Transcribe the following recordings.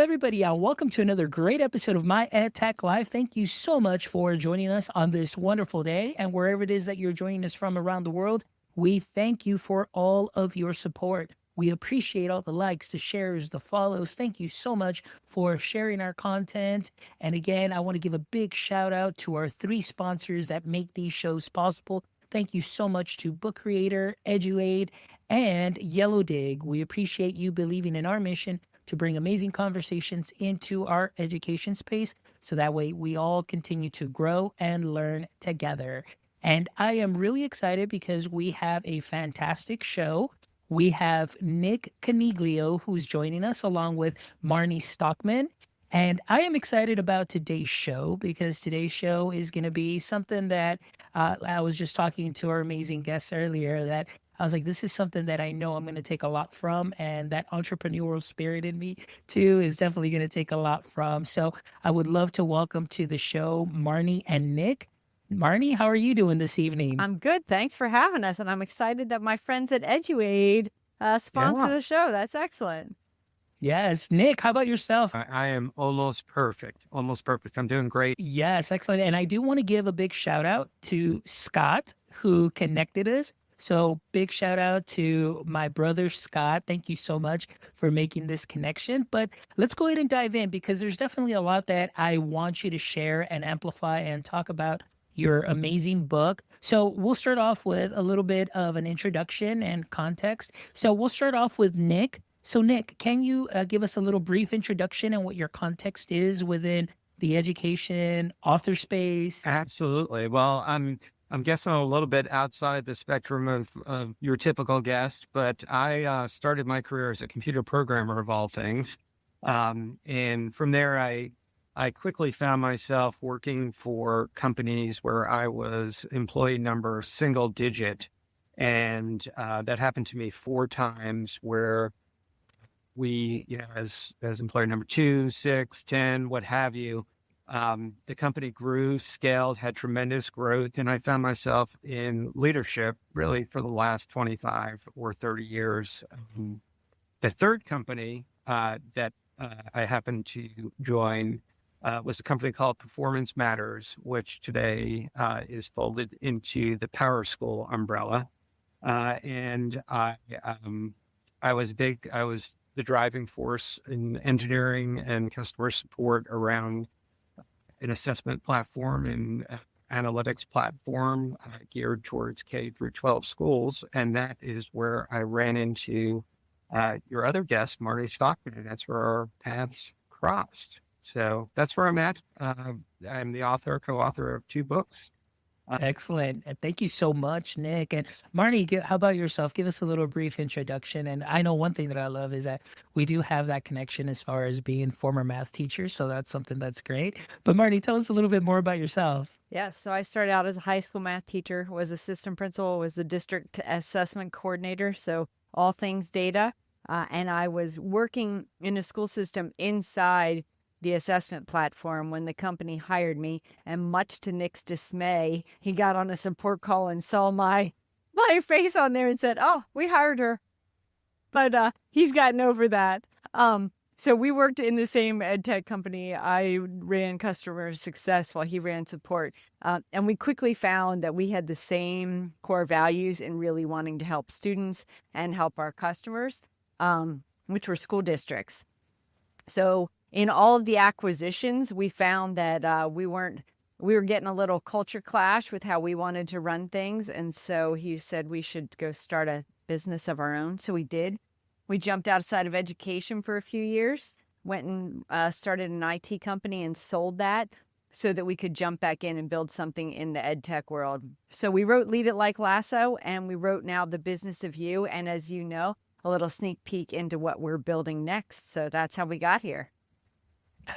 everybody, and welcome to another great episode of My EdTech Live. Thank you so much for joining us on this wonderful day. And wherever it is that you're joining us from around the world, we thank you for all of your support. We appreciate all the likes, the shares, the follows. Thank you so much for sharing our content. And again, I want to give a big shout out to our three sponsors that make these shows possible. Thank you so much to Book Creator, EduAid, and Yellow Dig. We appreciate you believing in our mission to bring amazing conversations into our education space so that way we all continue to grow and learn together. And I am really excited because we have a fantastic show. We have Nick Coniglio, who's joining us along with Marnie Stockman. And I am excited about today's show because today's show is going to be something that I was just talking to our amazing guests earlier that I was like, this is something that I know I'm going to take a lot from. And that entrepreneurial spirit in me, too, is definitely going to take a lot from. So I would love to welcome to the show Marnie and Nick. Marnie, how are you doing this evening? I'm good. Thanks for having us. And I'm excited that my friends at EduAid sponsor the show. That's excellent. Yes. Nick, how about yourself? I am almost perfect. Almost perfect. I'm doing great. Yes, excellent. And I do want to give a big shout out to Scott, who connected us. So big shout out to my brother, Scott. Thank you so much for making this connection. But let's go ahead and dive in because there's definitely a lot that I want you to share and amplify and talk about your amazing book. So we'll start off with a little bit of an introduction and context. So we'll start off with Nick. So Nick, can you give us a little brief introduction and what your context is within the education author space? Absolutely. Well, I'm guessing a little bit outside the spectrum of your typical guest, but I started my career as a computer programmer of all things. And from there, I quickly found myself working for companies where I was employee number single digit. And that happened to me 4 times where we, as employer number 2, 6, 10, what have you, the company grew, scaled, had tremendous growth, and I found myself in leadership really for the last 25 or 30 years. The third company that I happened to join was a company called Performance Matters, which today is folded into the Power School umbrella. And I was the driving force in engineering and customer support around an assessment platform and analytics platform geared towards K through 12 schools. And that is where I ran into your other guest, Marnie Stockman, and that's where our paths crossed. So that's where I'm at. I'm the co-author of 2 books. Excellent. And thank you so much, Nick. And Marnie, how about yourself? Give us a little brief introduction. And I know one thing that I love is that we do have that connection as far as being former math teachers. So that's something that's great. But Marnie, tell us a little bit more about yourself. Yes. So I started out as a high school math teacher, was assistant principal, was the district assessment coordinator. So all things data. And I was working in a school system inside the assessment platform when the company hired me, and much to Nick's dismay, he got on a support call and saw my face on there and said, "Oh, we hired her." But he's gotten over that. So we worked in the same EdTech company. I ran customer success while he ran support. And we quickly found that we had the same core values in really wanting to help students and help our customers, which were school districts. So in all of the acquisitions, we found that we were getting a little culture clash with how we wanted to run things. And so he said we should go start a business of our own. So we did. We jumped outside of education for a few years, went and started an IT company and sold that so that we could jump back in and build something in the EdTech world. So we wrote Lead It Like Lasso, and we wrote now The Business of You. And as you know, a little sneak peek into what we're building next. So that's how we got here.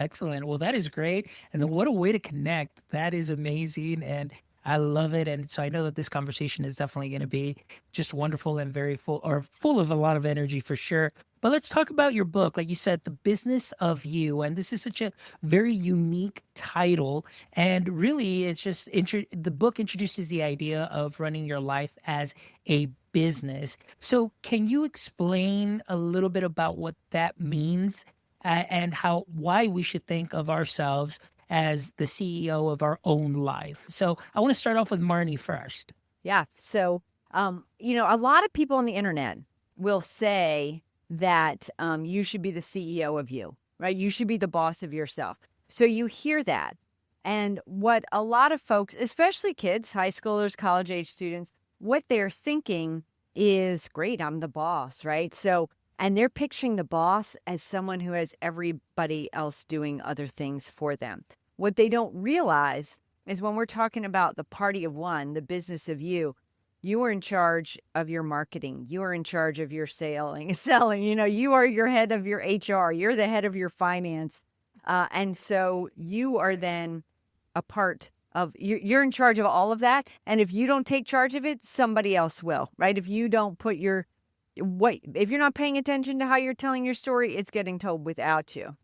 Excellent. Well, that is great. And then what a way to connect. That is amazing. And I love it. And so I know that this conversation is definitely going to be just wonderful and very full of a lot of energy for sure. But let's talk about your book. Like you said, The Business of You. And this is such a very unique title. And really, it's just the book introduces the idea of running your life as a business. So can you explain a little bit about what that means and why we should think of ourselves as the CEO of our own life. So I want to start off with Marnie first. Yeah. So, a lot of people on the internet will say that you should be the CEO of you, right? You should be the boss of yourself. So you hear that. And what a lot of folks, especially kids, high schoolers, college age students, what they're thinking is great, I'm the boss, right? So, and they're picturing the boss as someone who has everybody else doing other things for them. What they don't realize is when we're talking about the party of one, the business of you are in charge of your marketing. You are in charge of your selling, you are your head of your HR. You're the head of your finance. And so you are then a part of, you're in charge of all of that. And if you don't take charge of it, somebody else will, right? If you don't put if you're not paying attention to how you're telling your story, it's getting told without you.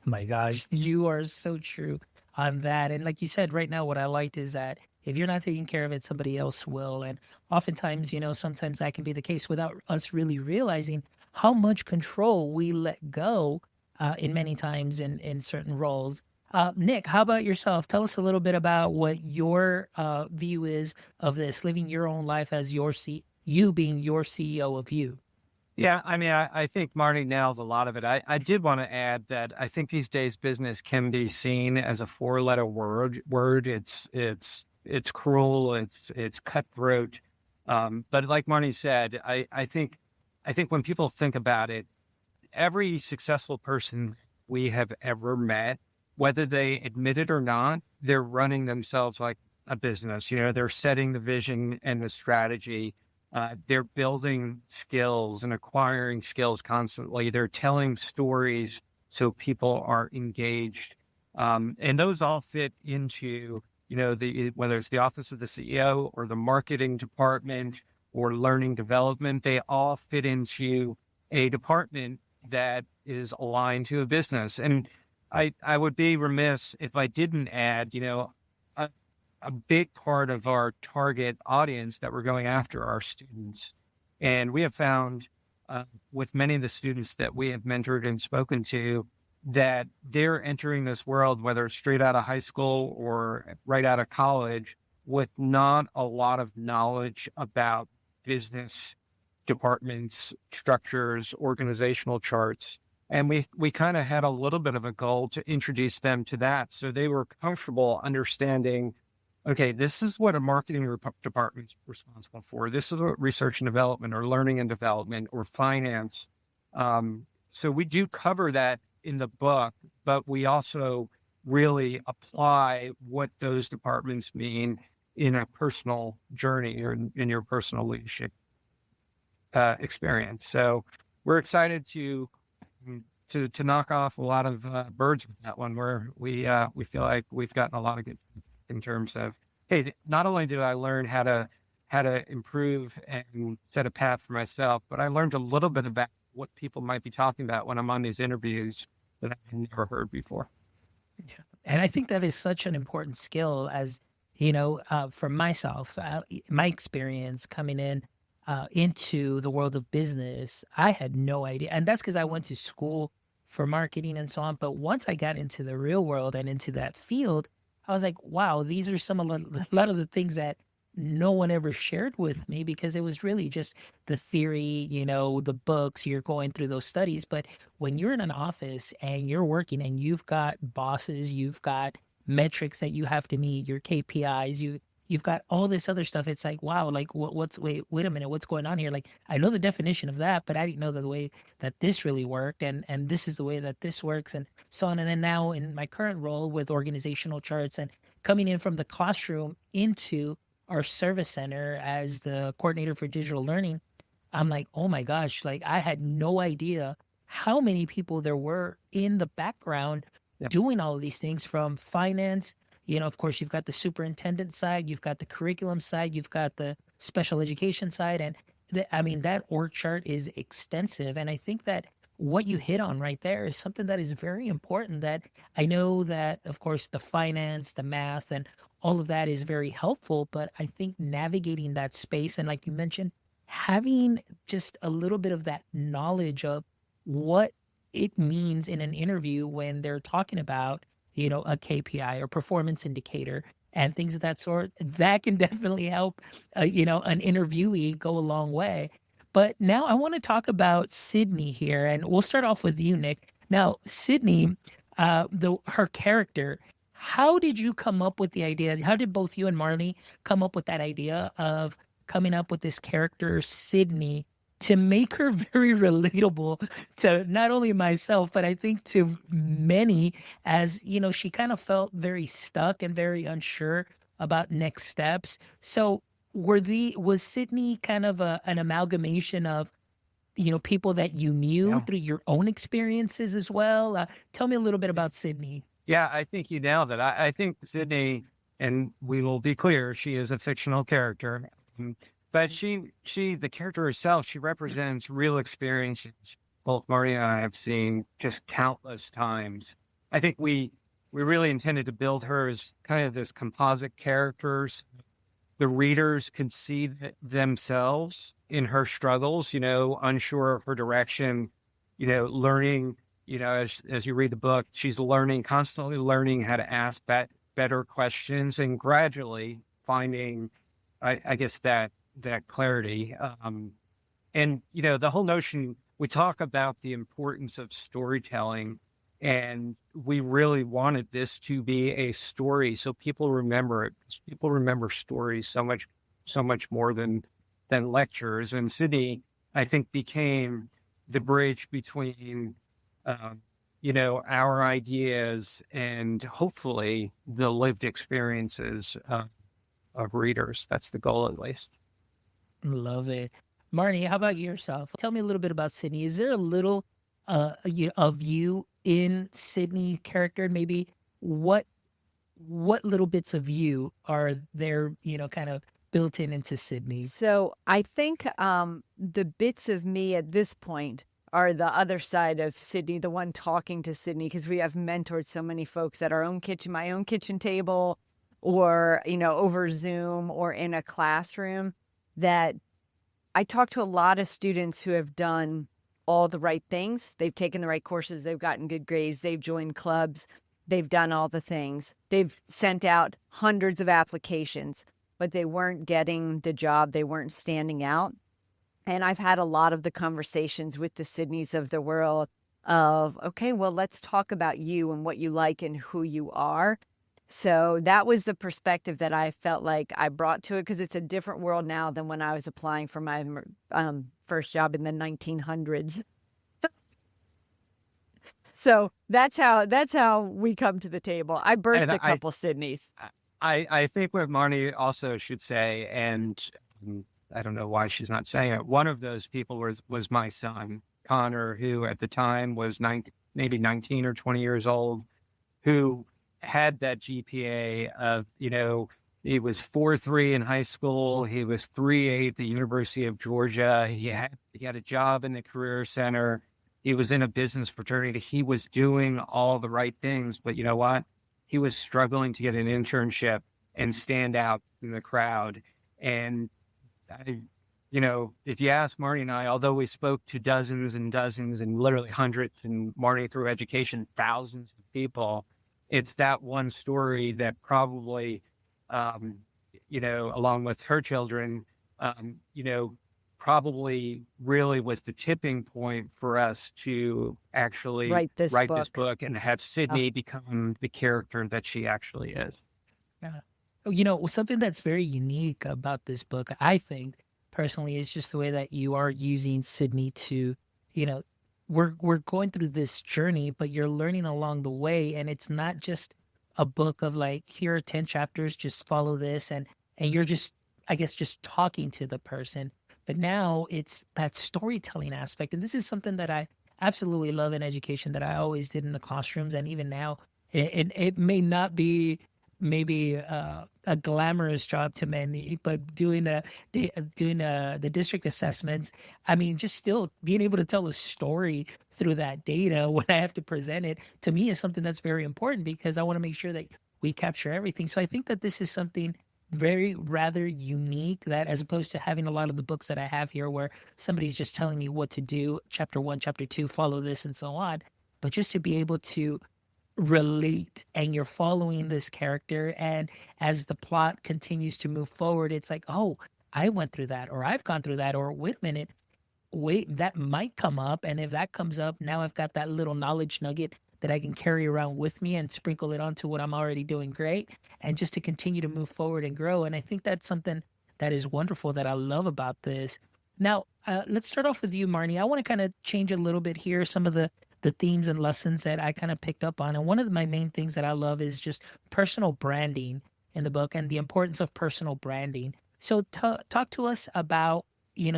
My gosh, you are so true on that. And like you said, right now, what I liked is that if you're not taking care of it, somebody else will. And oftentimes, sometimes that can be the case without us really realizing how much control we let go in many times in certain roles. Nick, how about yourself? Tell us a little bit about what your view is of this, living your own life as you being your CEO of you. Yeah, I mean, I think Marnie nailed a lot of it. I did want to add that I think these days business can be seen as a four-letter word. It's cruel, it's cutthroat. But like Marnie said, I think when people think about it, every successful person we have ever met, whether they admit it or not, they're running themselves like a business. They're setting the vision and the strategy. They're building skills and acquiring skills constantly. They're telling stories so people are engaged. And those all fit into, whether it's the office of the CEO or the marketing department or learning development, they all fit into a department that is aligned to a business. And I would be remiss if I didn't add, a big part of our target audience that we're going after are students. And we have found with many of the students that we have mentored and spoken to that they're entering this world, whether it's straight out of high school or right out of college, with not a lot of knowledge about business departments, structures, organizational charts. And we kind of had a little bit of a goal to introduce them to that. So they were comfortable understanding, okay, this is what a marketing department is responsible for. This is what research and development or learning and development or finance. So we do cover that in the book, but we also really apply what those departments mean in a personal journey or in your personal leadership experience. So we're excited to knock off a lot of birds with that one, where we feel like we've gotten a lot of good in terms of, hey, not only did I learn how to improve and set a path for myself, but I learned a little bit about what people might be talking about when I'm on these interviews that I've never heard before. Yeah. And I think that is such an important skill as, for myself, my experience coming into the world of business, I had no idea. And that's because I went to school for marketing and so on. But once I got into the real world and into that field, I was like, wow, these are a lot of the things that no one ever shared with me, because it was really just the theory, the books, you're going through those studies. But when you're in an office and you're working and you've got bosses, you've got metrics that you have to meet, your KPIs, you've got all this other stuff. It's like, wow, like wait a minute, what's going on here? Like, I know the definition of that, but I didn't know the way that this really worked. And this is the way that this works and so on. And then now in my current role with organizational charts and coming in from the classroom into our service center as the coordinator for digital learning, I'm like, oh my gosh, like I had no idea how many people there were in the background doing all of these things, from finance. Of course, you've got the superintendent side, you've got the curriculum side, you've got the special education side. And that org chart is extensive. And I think that what you hit on right there is something that is very important, that I know that, of course, the finance, the math, and all of that is very helpful. But I think navigating that space, and like you mentioned, having just a little bit of that knowledge of what it means in an interview when they're talking about, a KPI or performance indicator and things of that sort. That can definitely help, an interviewee go a long way. But now I want to talk about Sydney here, and we'll start off with you, Nick. Now, Sydney, her character. How did you come up with the idea? How did both you and Marnie come up with that idea of coming up with this character, Sydney, to make her very relatable to not only myself, but I think to many, as she kind of felt very stuck and very unsure about next steps. So was Sydney kind of an amalgamation of, people that you knew Yeah. through your own experiences as well? Tell me a little bit about Sydney. Yeah, I think you nailed it. I think Sydney, and we will be clear, she is a fictional character, but the character herself, she represents real experiences. Both Marnie and I have seen just countless times. I think we really intended to build her as kind of this composite characters. The readers could see themselves in her struggles, unsure of her direction, learning, as you read the book, she's constantly learning how to ask better questions and gradually finding, I guess, that clarity. And, the whole notion, we talk about the importance of storytelling, and we really wanted this to be a story so people remember it. People remember stories so much more than lectures. And Sydney, I think, became the bridge between, our ideas and hopefully the lived experiences of readers. That's the goal, at least. Love it. Marnie, how about yourself? Tell me a little bit about Sydney. Is there a little of you in Sydney's character? And maybe what little bits of you are there, kind of built into Sydney? So I think the bits of me at this point are the other side of Sydney, the one talking to Sydney, because we have mentored so many folks at my own kitchen table, or, over Zoom or in a classroom, that I talk to a lot of students who have done all the right things. They've taken the right courses. They've gotten good grades. They've joined clubs. They've done all the things. They've sent out hundreds of applications, but they weren't getting the job. They weren't standing out. And I've had a lot of the conversations with the Sydneys of the world of, okay, well, let's talk about you and what you like and who you are. So that was the perspective that I felt like I brought to it, because it's a different world now than when I was applying for my first job in the 1900s. So that's how we come to the table. I birthed a couple Sydneys. I think what Marnie also should say, and I don't know why she's not saying it, one of those people was my son, Connor, who at the time was maybe 19 or 20 years old, who had that GPA of, he was 4.3 in high school. He was 3.8 at the University of Georgia. He had a job in the Career Center. He was in a business fraternity. He was doing all the right things, but you know what? He was struggling to get an internship and stand out in the crowd. And if you ask Marnie and I, although we spoke to dozens and dozens and literally hundreds, and Marnie through education, thousands of people, it's that one story that probably, along with her children, probably really was the tipping point for us to actually write this book and have Sydney become the character that she actually is. Yeah. Something that's very unique about this book, I think, personally, is just the way that you are using Sydney to, we're going through this journey, but you're learning along the way. And it's not just a book of like, here are 10 chapters, just follow this. And you're just, I guess, just talking to the person. But now it's that storytelling aspect. And this is something that I absolutely love in education, that I always did in the classrooms. And even now, it may not be maybe a glamorous job to many, but doing the district assessments, I mean, just still being able to tell a story through that data when I have to present it, to me, is something that's very important, because I want to make sure that we capture everything. So I think that this is something very rather unique, that as opposed to having a lot of the books that I have here where somebody's just telling me what to do, chapter 1, chapter 2, follow this and so on. But just to be able to relate, and you're following this character, and as the plot continues to move forward, it's like, oh, I went through that, or I've gone through that, or wait a minute, wait, that might come up. And if that comes up, now I've got that little knowledge nugget that I can carry around with me and sprinkle it onto what I'm already doing great, and just to continue to move forward and grow. And I think that's something that is wonderful that I love about this. Now, let's start off with you, Marnie. I want to kind of change a little bit here, some of the themes and lessons that I kind of picked up on. And one of my main things that I love is just personal branding in the book, and the importance of personal branding. So talk to us about,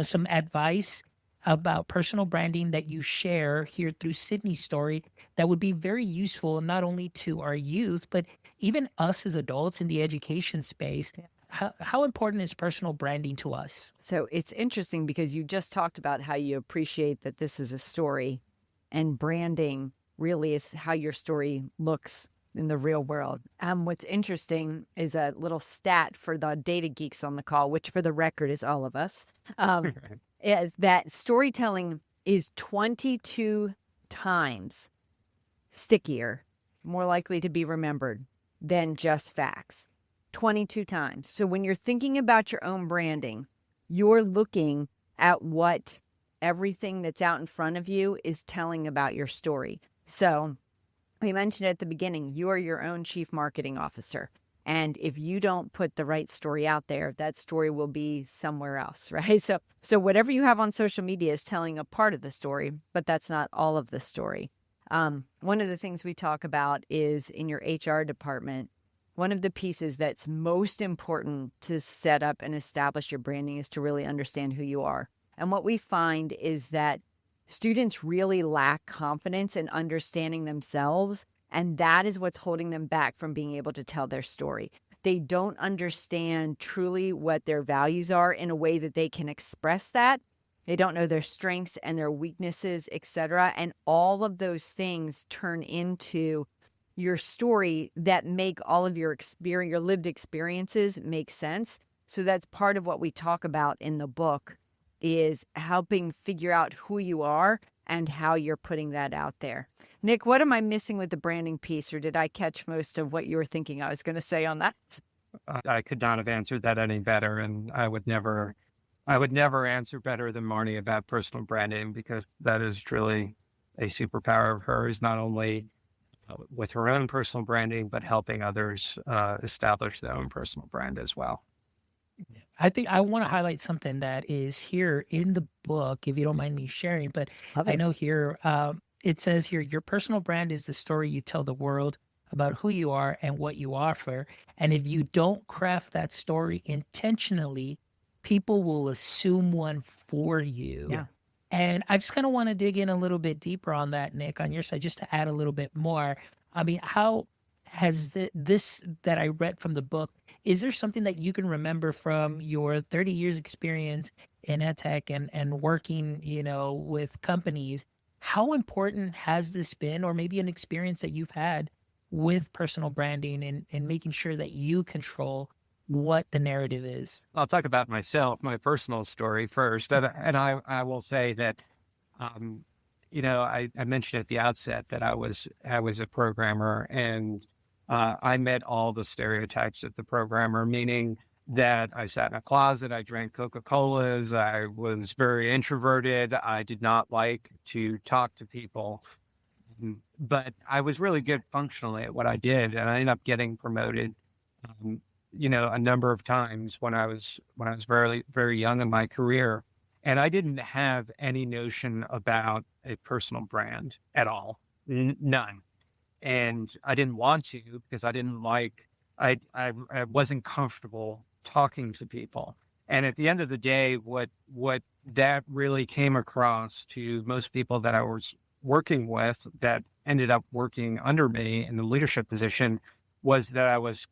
some advice about personal branding that you share here through Sydney's story that would be very useful not only to our youth, but even us as adults in the education space. How important is personal branding to us? So it's interesting because you just talked about how you appreciate that this is a story, and branding really is how your story looks in the real world. What's interesting is a little stat for the data geeks on the call, which for the record is all of us, is that storytelling is 22 times stickier, more likely to be remembered than just facts. 22 times. So when you're thinking about your own branding, you're looking at what everything that's out in front of you is telling about your story. So we mentioned at the beginning, you are your own chief marketing officer. And if you don't put the right story out there, that story will be somewhere else, right? So whatever you have on social media is telling a part of the story, but that's not all of the story. One of the things we talk about is in your HR department, one of the pieces that's most important to set up and establish your branding is to really understand who you are. And what we find is that students really lack confidence in understanding themselves, and that is what's holding them back from being able to tell their story. They don't understand truly what their values are in a way that they can express that. They don't know their strengths and their weaknesses, etc. And all of those things turn into your story that make all of your lived experiences make sense. So that's part of what we talk about in the book, is helping figure out who you are and how you're putting that out there. Nick, what am I missing with the branding piece, or did I catch most of what you were thinking I was going to say on that? I could not have answered that any better, and I would never answer better than Marnie about personal branding, because that is truly a superpower of hers, not only with her own personal branding, but helping others establish their own personal brand as well. I think I want to highlight something that is here in the book, if you don't mind me sharing. But I know here it says here, your personal brand is the story you tell the world about who you are and what you offer. And if you don't craft that story intentionally, people will assume one for you. Yeah. And I just kind of want to dig in a little bit deeper on that, Nick, on your side, just to add a little bit more. I mean, how has this that I read from the book, is there something that you can remember from your 30 years experience in EdTech and working, with companies? How important has this been, or maybe an experience that you've had with personal branding and making sure that you control what the narrative is? I'll talk about myself, my personal story first. And I will say that, I mentioned at the outset that I was a programmer, and I met all the stereotypes of the programmer, meaning that I sat in a closet, I drank Coca-Colas, I was very introverted, I did not like to talk to people, but I was really good functionally at what I did, and I ended up getting promoted, a number of times when I was very, very young in my career, and I didn't have any notion about a personal brand at all, none. And I didn't want to, because I didn't like, I wasn't comfortable talking to people. And at the end of the day, what that really came across to most people that I was working with that ended up working under me in the leadership position was that I was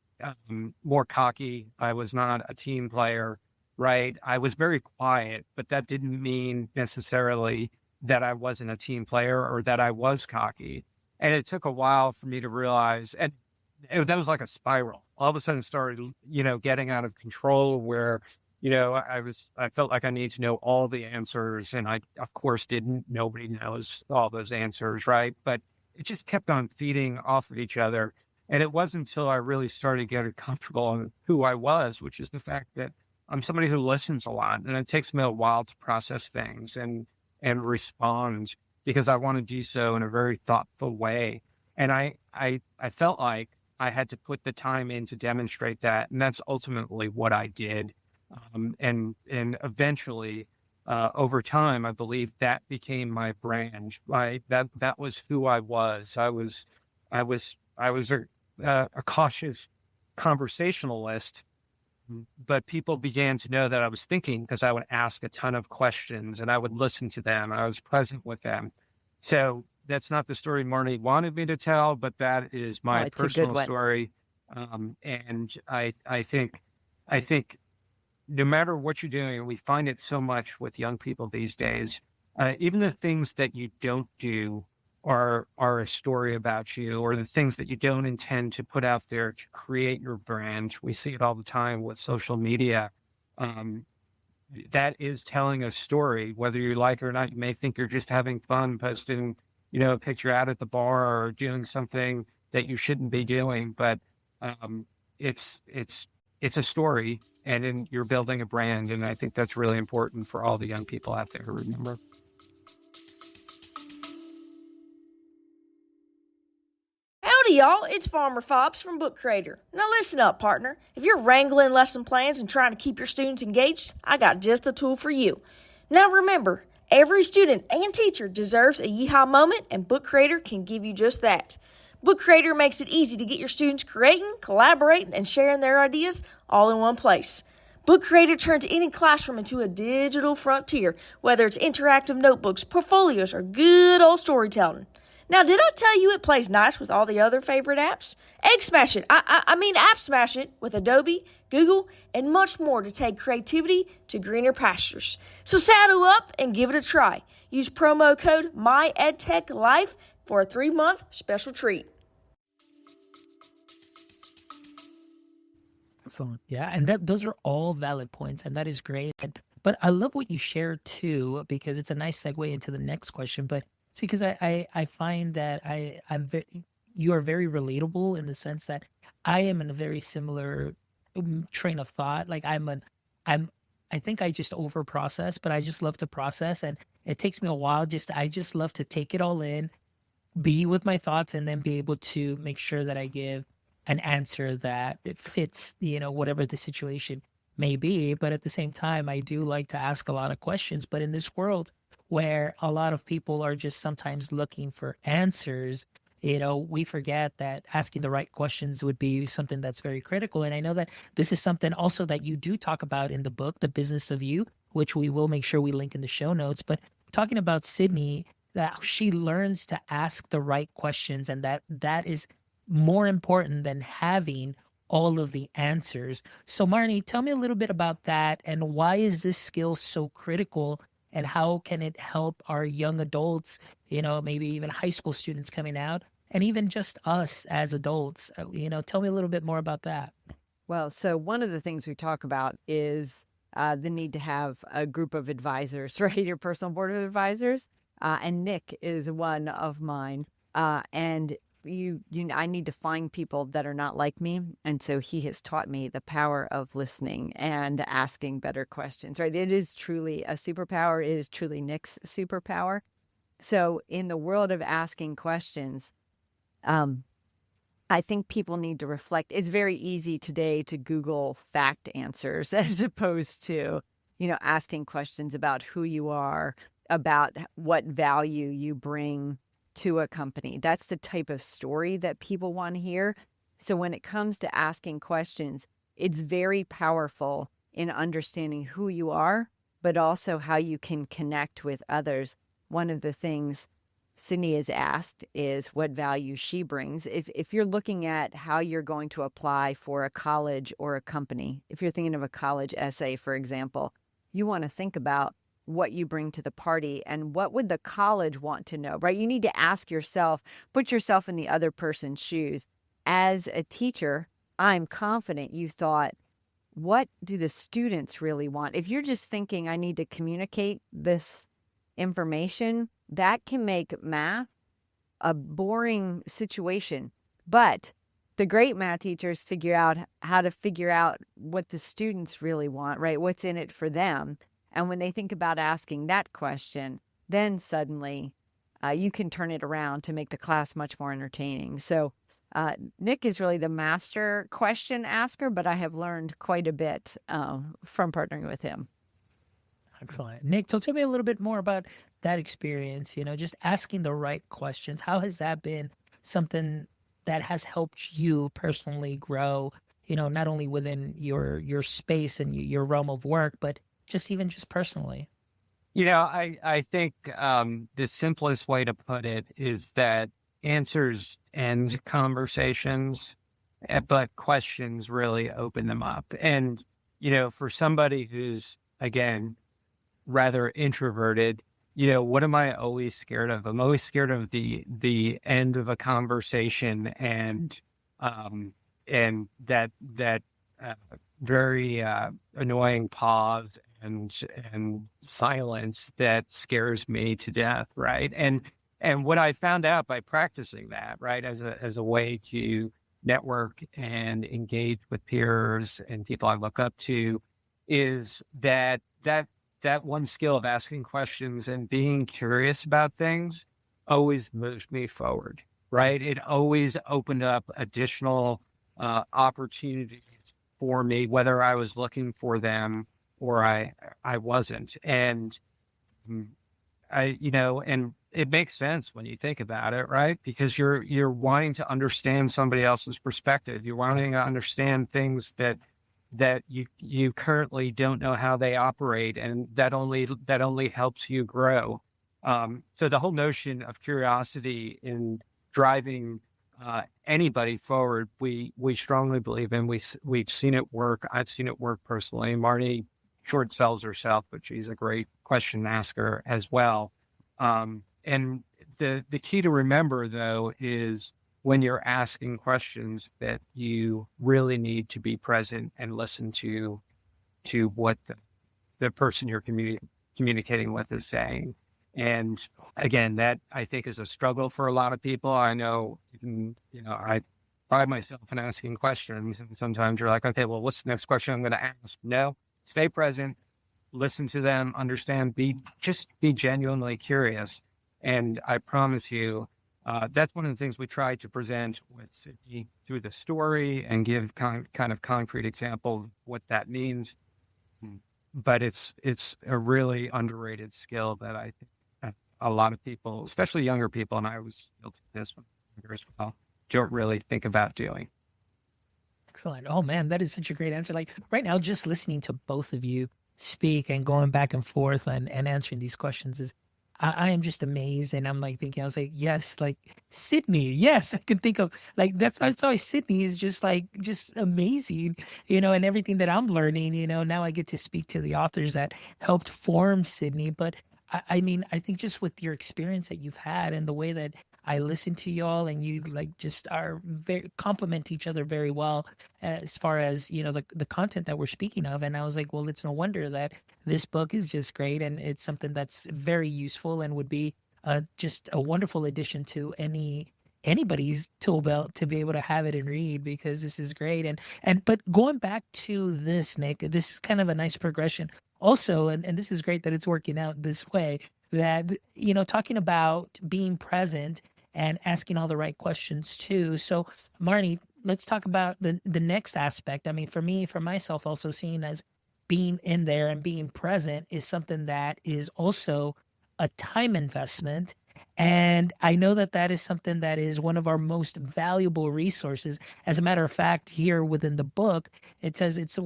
more cocky. I was not a team player, right? I was very quiet, but that didn't mean necessarily that I wasn't a team player or that I was cocky. And it took a while for me to realize, and that was like a spiral. All of a sudden, it started, getting out of control. Where, I felt like I needed to know all the answers, and I, of course, didn't. Nobody knows all those answers, right? But it just kept on feeding off of each other. And it wasn't until I really started getting comfortable on who I was, which is the fact that I'm somebody who listens a lot, and it takes me a while to process things and respond, because I want to do so in a very thoughtful way. And I felt like I had to put the time in to demonstrate that, and that's ultimately what I did. And eventually, over time, I believe that became my brand. That was who I was. I was a cautious conversationalist, but people began to know that I was thinking, because I would ask a ton of questions and I would listen to them. I was present with them. So that's not the story Marnie wanted me to tell, but that is Oh, my it's a good personal one. story. And I think no matter what you're doing, and we find it so much with young people these days, even the things that you don't do are a story about you, or the things that you don't intend to put out there to create your brand. We see it all the time with social media. Um, that is telling a story, whether you like it or not. You may think you're just having fun posting, a picture out at the bar or doing something that you shouldn't be doing, but um, it's a story, and then you're building a brand, and I think that's really important for all the young people out there to remember. Howdy, y'all. It's Farmer Fobbs from Book Creator. Now listen up, partner. If you're wrangling lesson plans and trying to keep your students engaged, I got just the tool for you. Now remember, every student and teacher deserves a yeehaw moment, and Book Creator can give you just that. Book Creator makes it easy to get your students creating, collaborating, and sharing their ideas all in one place. Book Creator turns any classroom into a digital frontier, whether it's interactive notebooks, portfolios, or good old storytelling. Now, did I tell you it plays nice with all the other favorite apps? Egg Smash It, I mean App Smash It, with Adobe, Google, and much more to take creativity to greener pastures. So saddle up and give it a try. Use promo code MyEdTechLife for a 3-month special treat. Excellent. Yeah, and those are all valid points, and that is great. But I love what you shared too, because it's a nice segue into the next question. But it's because I find that you are very relatable, in the sense that I am in a very similar train of thought. Like I think I just over process, but I just love to process, and it takes me a while. I just love to take it all in, be with my thoughts, and then be able to make sure that I give an answer that it fits, whatever the situation may be. But at the same time, I do like to ask a lot of questions. But in this world where a lot of people are just sometimes looking for answers, we forget that asking the right questions would be something that's very critical. And I know that this is something also that you do talk about in the book, The Business of You, which we will make sure we link in the show notes. But talking about Sydney, that she learns to ask the right questions, and that is more important than having all of the answers. So Marnie, tell me a little bit about that, and why is this skill so critical, and how can it help our young adults, maybe even high school students coming out, and even just us as adults? Tell me a little bit more about that. Well, so one of the things we talk about is the need to have a group of advisors, right? Your personal board of advisors. And Nick is one of mine. And I need to find people that are not like me. And so he has taught me the power of listening and asking better questions, right? It is truly a superpower. It is truly Nick's superpower. So in the world of asking questions, I think people need to reflect. It's very easy today to Google fact answers as opposed to, asking questions about who you are, about what value you bring to a company. That's the type of story that people want to hear. So when it comes to asking questions, it's very powerful in understanding who you are, but also how you can connect with others. One of the things Sydney is asked is what value she brings. If you're looking at how you're going to apply for a college or a company, if you're thinking of a college essay, for example, you want to think about what you bring to the party and what would the college want to know, right? You need to ask yourself, put yourself in the other person's shoes. as a teacher, I'm confident you thought, what do the students really want? If you're just thinking, I need to communicate this information, that can make math a boring situation. But the great math teachers figure out how to figure out what the students really want, right? What's in it for them. And when they think about asking that question, then suddenly you can turn it around to make the class much more entertaining. So Nick is really the master question asker, but I have learned quite a bit from partnering with him. Excellent. Nick, so tell me a little bit more about that experience, just asking the right questions. How has that been something that has helped you personally grow, not only within your space and your realm of work, but just personally? I think the simplest way to put it is that answers end conversations, but questions really open them up. And, for somebody who's, again, rather introverted, what am I always scared of? I'm always scared of the end of a conversation and that very annoying pause and silence that scares me to death, right? And what I found out by practicing that, right, as a way to network and engage with peers and people I look up to, is that one skill of asking questions and being curious about things always moves me forward, right? It always opened up additional opportunities for me, whether I was looking for them or I wasn't. And and it makes sense when you think about it, right? Because you're wanting to understand somebody else's perspective. You're wanting to understand things that you currently don't know how they operate, and that only helps you grow. So the whole notion of curiosity in driving anybody forward, we strongly believe in. We've seen it work. I've seen it work personally. Marnie short sells herself, but she's a great question asker as well. And the key to remember, though, is when you're asking questions that you really need to be present and listen to what the person you're communicating with is saying. And again, that I think is a struggle for a lot of people. I know, I pride myself in asking questions, and sometimes you're like, okay, well, what's the next question I'm going to ask? No, stay present, listen to them, understand, be genuinely curious. And I promise you, that's one of the things we try to present with Sydney through the story and give kind of concrete example of what that means. But it's a really underrated skill that I think a lot of people, especially younger people, and I was guilty of this one as well, don't really think about doing. Excellent. Oh man, that is such a great answer. Like right now, just listening to both of you speak and going back and forth and answering these questions is, I am just amazed. And I'm like thinking, I was like, yes, like Sydney. Yes, I can think of like that's why Sydney is just amazing, and everything that I'm learning, now I get to speak to the authors that helped form Sydney. But I mean, I think just with your experience that you've had and the way that I listen to y'all and you like just are very complement each other very well as far as, the content that we're speaking of. And I was like, well, it's no wonder that this book is just great. And it's something that's very useful and would be just a wonderful addition to anybody's tool belt to be able to have it and read, because this is great. But going back to this, Nick, this is kind of a nice progression also. And this is great that it's working out this way, that, talking about being present and asking all the right questions too. So Marnie, let's talk about the next aspect. I mean, for myself, also seeing as being in there and being present is something that is also a time investment. And I know that that is something that is one of our most valuable resources. As a matter of fact, here within the book, it says it's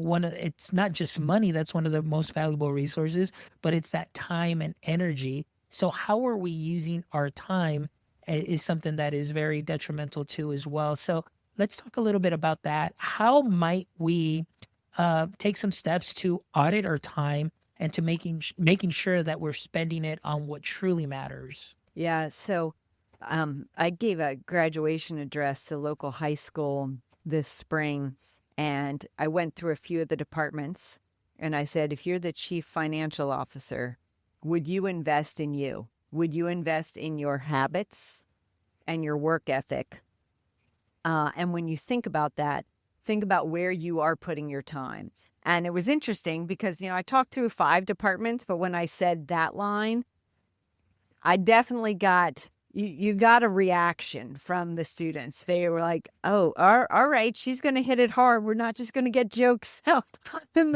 not just money that's one of the most valuable resources, but it's that time and energy. So how are we using our time is something that is very detrimental to as well. So let's talk a little bit about that. How might we take some steps to audit our time and to making sure that we're spending it on what truly matters? Yeah. So I gave a graduation address to local high school this spring, and I went through a few of the departments, and I said, if you're the chief financial officer, would you invest in you? Would you invest in your habits and your work ethic? And when you think about that, think about where you are putting your time. And it was interesting because, I talked through 5 departments, but when I said that line, I definitely got, you got a reaction from the students. They were like, oh, all right, she's going to hit it hard. We're not just going to get jokes out on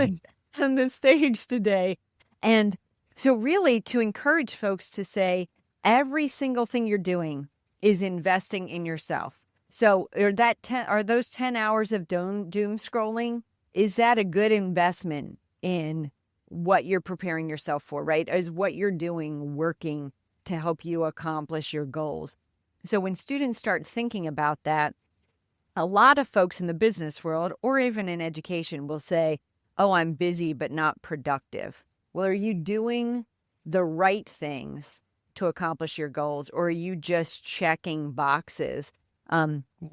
the stage today. And so really to encourage folks to say, every single thing you're doing is investing in yourself. So are those 10 hours of doom scrolling, is that a good investment in what you're preparing yourself for, right? Is what you're doing working to help you accomplish your goals? So when students start thinking about that, a lot of folks in the business world or even in education will say, oh, I'm busy but not productive. Well, are you doing the right things to accomplish your goals, or are you just checking boxes?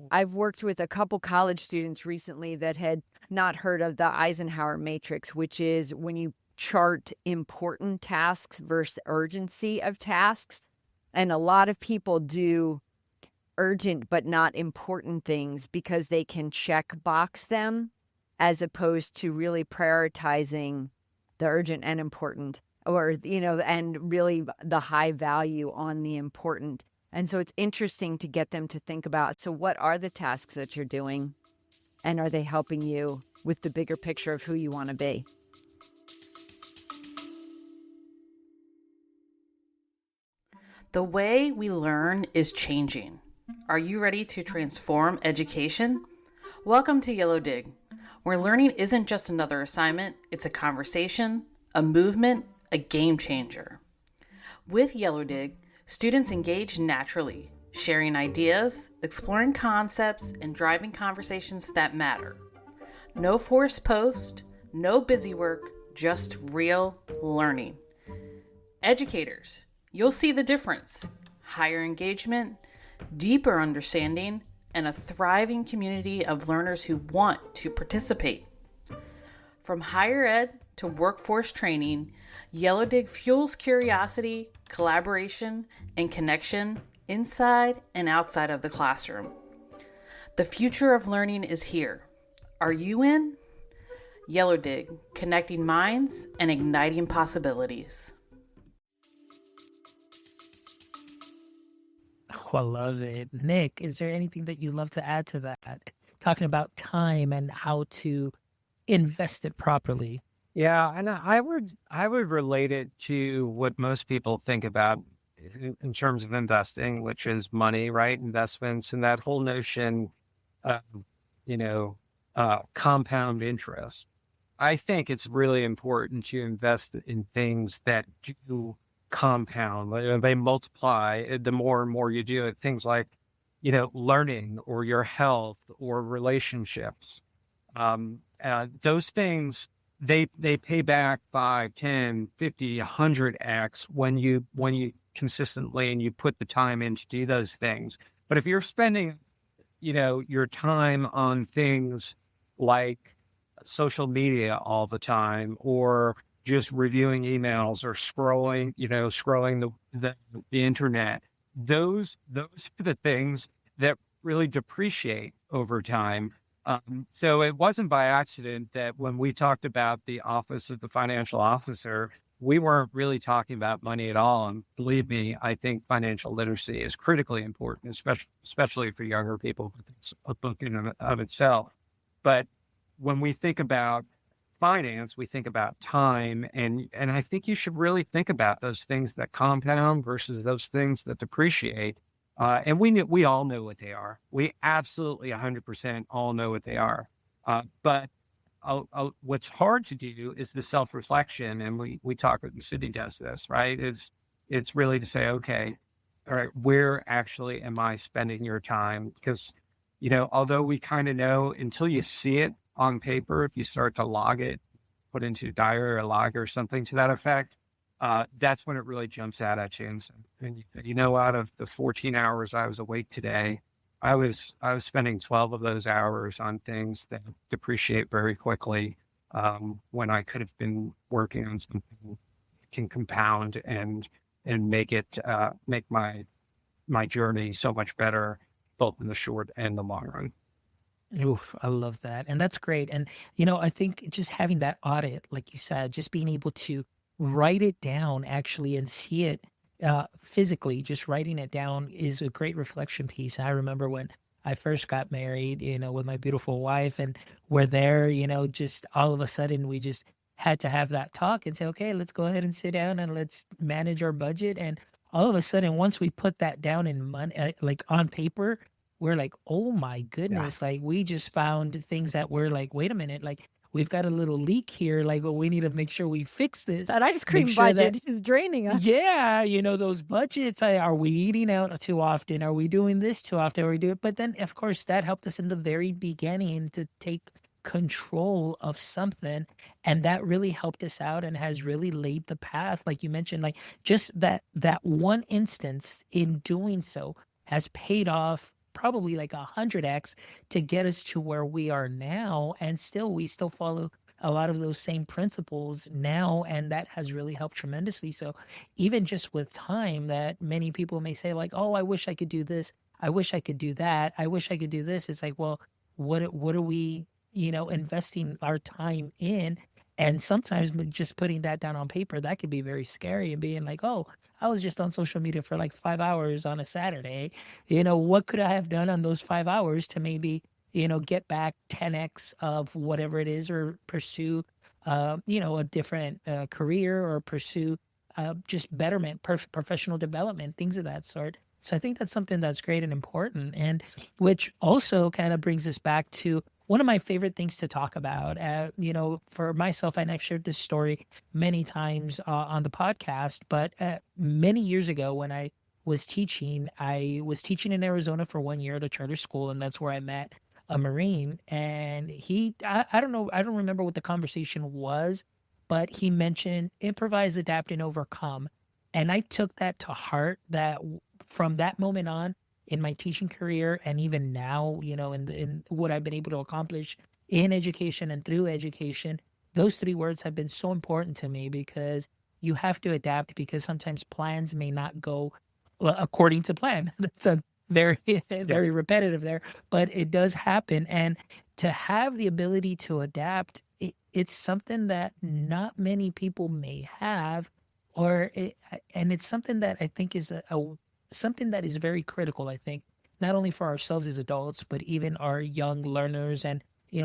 I've worked with a couple college students recently that had not heard of the Eisenhower matrix, which is when you chart important tasks versus urgency of tasks. And a lot of people do urgent but not important things because they can check box them as opposed to really prioritizing the urgent and important, or, and really the high value on the important. And so it's interesting to get them to think about, so what are the tasks that you're doing? And are they helping you with the bigger picture of who you want to be? The way we learn is changing. Are you ready to transform education? Welcome to Yellow Dig, where learning isn't just another assignment, it's a conversation, a movement, a game changer. With Yellow Dig, students engage naturally, sharing ideas, exploring concepts, and driving conversations that matter. No forced post, no busy work, just real learning. Educators, you'll see the difference. Higher engagement, deeper understanding, and a thriving community of learners who want to participate. From higher ed to workforce training, Yellow Dig fuels curiosity, collaboration, and connection inside and outside of the classroom. The future of learning is here. Are you in? Yellow Dig, connecting minds and igniting possibilities. Oh, I love it. Nick, is there anything that you'd love to add to that? Talking about time and how to invest it properly. Yeah, and I would relate it to what most people think about in terms of investing, which is money, right? Investments, and that whole notion of, compound interest. I think it's really important to invest in things that do compound. They multiply the more and more you do it. Things like, learning or your health or relationships. Those things, they pay back 5, 10, 50, 100x when you consistently and you put the time in to do those things. But if you're spending, your time on things like social media all the time, or just reviewing emails or scrolling the internet, those are the things that really depreciate over time. So it wasn't by accident that when we talked about the office of the financial officer, we weren't really talking about money at all. And believe me, I think financial literacy is critically important, especially for younger people. It's a book in and of itself. But when we think about finance, we think about time, and I think you should really think about those things that compound versus those things that depreciate. And we all know what they are. We absolutely 100% all know what they are. But what's hard to do is the self-reflection, and we talk, and Sydney does this, right? It's really to say, okay, all right, where actually am I spending your time? Because, although we kind of know, until you see it on paper, if you start to log it, put into a diary or a log or something to that effect, that's when it really jumps out at you. And out of the 14 hours I was awake today, I was spending 12 of those hours on things that depreciate very quickly, when I could have been working on something that can compound and make my journey so much better, both in the short and the long run. Oof, I love that. And that's great. And, I think just having that audit, like you said, just being able to write it down actually and see it physically, just writing it down is a great reflection piece. I remember when I first got married, with my beautiful wife, and we're there, just all of a sudden we just had to have that talk and say, okay, let's go ahead and sit down and let's manage our budget. And all of a sudden, once we put that down in money, like on paper, we're like, "Oh my Yeah. goodness," like, we just found things that we're like, "Wait a minute, like, we've got a little leak here, like, well, we need to make sure we fix this." That ice Make cream sure that budget is draining us. yeah, those budgets, are we eating out too often? Are we doing this too often? Are we do it? But then, of course, that helped us in the very beginning to take control of something, and that really helped us out and has really laid the path, like you mentioned, like, just that one instance in doing so has paid off probably like 100x to get us to where we are now, and we still follow a lot of those same principles now, and that has really helped tremendously. So even just with time, that many people may say like, oh, I wish I could do this, I wish I could do that, I wish I could do this. It's like, well, what are we investing our time in? And sometimes just putting that down on paper, that could be very scary, and being like, oh, I was just on social media for like 5 hours on a Saturday. What could I have done on those 5 hours to maybe, get back 10x of whatever it is, or pursue, a different career, or pursue just betterment, professional development, things of that sort. So I think that's something that's great and important, and which also kind of brings us back to one of my favorite things to talk about. For myself, and I've shared this story many times on the podcast, but many years ago when I was teaching in Arizona for 1 year at a charter school, and that's where I met a Marine. And I don't know, I don't remember what the conversation was, but he mentioned improvise, adapt, and overcome. And I took that to heart, that from that moment on, in my teaching career, and even now, in what I've been able to accomplish in education and through education, those three words have been so important to me, because you have to adapt, because sometimes plans may not go according to plan. That's a very, very repetitive there, but it does happen. And to have the ability to adapt, it's something that not many people may have, and it's something that I think is something that is very critical, I think, not only for ourselves as adults, but even our young learners and,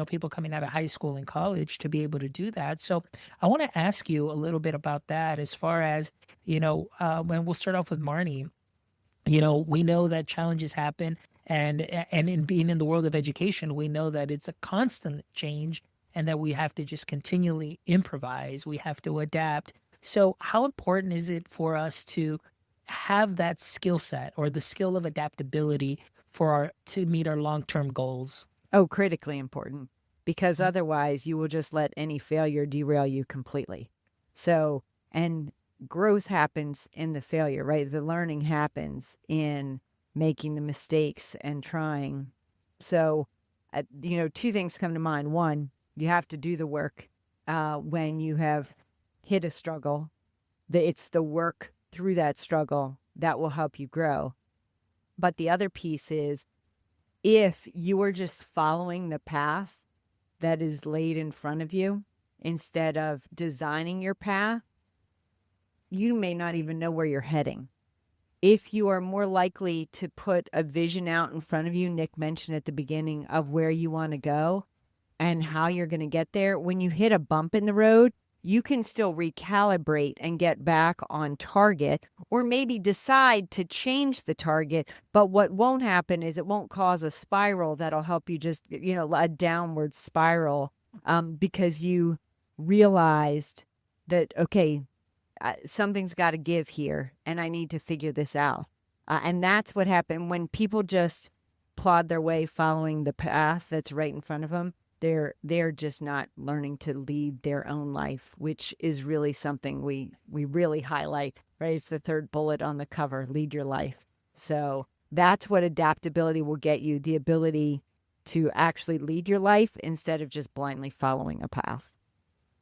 people coming out of high school and college, to be able to do that. So I want to ask you a little bit about that, as far as, when we'll start off with Marnie. We know that challenges happen, and in being in the world of education, we know that it's a constant change, and that we have to just continually improvise. We have to adapt. So how important is it for us to have that skill set, or the skill of adaptability, to meet our long-term goals? Oh, critically important, because otherwise you will just let any failure derail you completely. So, and growth happens in the failure, right? The learning happens in making the mistakes and trying. So, two things come to mind. One, you have to do the work when you have hit a struggle. It's the work through that struggle that will help you grow. But the other piece is, if you are just following the path that is laid in front of you instead of designing your path, you may not even know where you're heading. If you are more likely to put a vision out in front of you, Nick mentioned at the beginning, of where you want to go and how you're going to get there, when you hit a bump in the road, you can still recalibrate and get back on target, or maybe decide to change the target. But what won't happen is it won't cause a spiral that'll help you, just, a downward spiral, because you realized that, okay, something's got to give here, and I need to figure this out. And that's what happened when people just plod their way following the path that's right in front of them. they're just not learning to lead their own life, which is really something we really highlight, right? It's the third bullet on the cover, lead your life. So that's what adaptability will get you, the ability to actually lead your life instead of just blindly following a path.